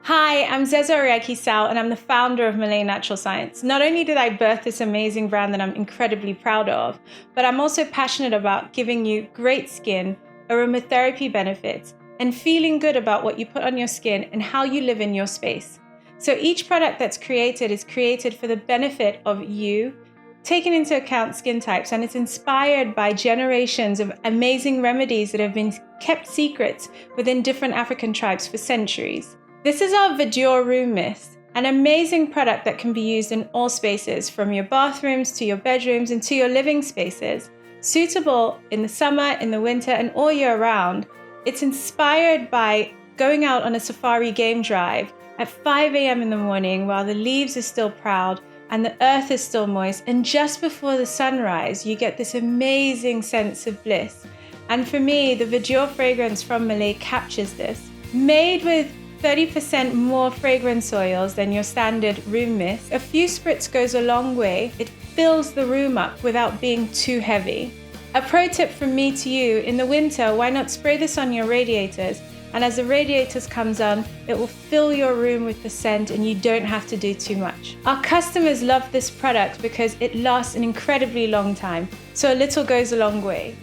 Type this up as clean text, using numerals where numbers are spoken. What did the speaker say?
Hi, I'm Zeza Oriaki-Sal, and I'm the founder of Malée Natural Science. Not only did I birth this amazing brand that I'm incredibly proud of, but I'm also passionate about giving you great skin, aromatherapy benefits, and feeling good about what you put on your skin and how you live in your space. So each product that's created is created for the benefit of you, taking into account skin types, and it's inspired by generations of amazing remedies that have been kept secrets within different African tribes for centuries. This is our Verdure room mist, an amazing product that can be used in all spaces, from your bathrooms to your bedrooms and to your living spaces. Suitable in the summer, in the winter, and all year round. It's inspired by going out on a safari game drive at 5 a.m. in the morning while the leaves are still proud and the earth is still moist, and just before the sunrise, you get this amazing sense of bliss. And for me, the Verdure fragrance from Malée captures this. Made with 30% more fragrance oils than your standard room mist, a few spritz goes a long way. It fills the room up without being too heavy. A pro tip from me to you: in the winter, why not spray this on your radiators? And as the radiators comes on, it will fill your room with the scent and you don't have to do too much. Our customers love this product because it lasts an incredibly long time, so a little goes a long way.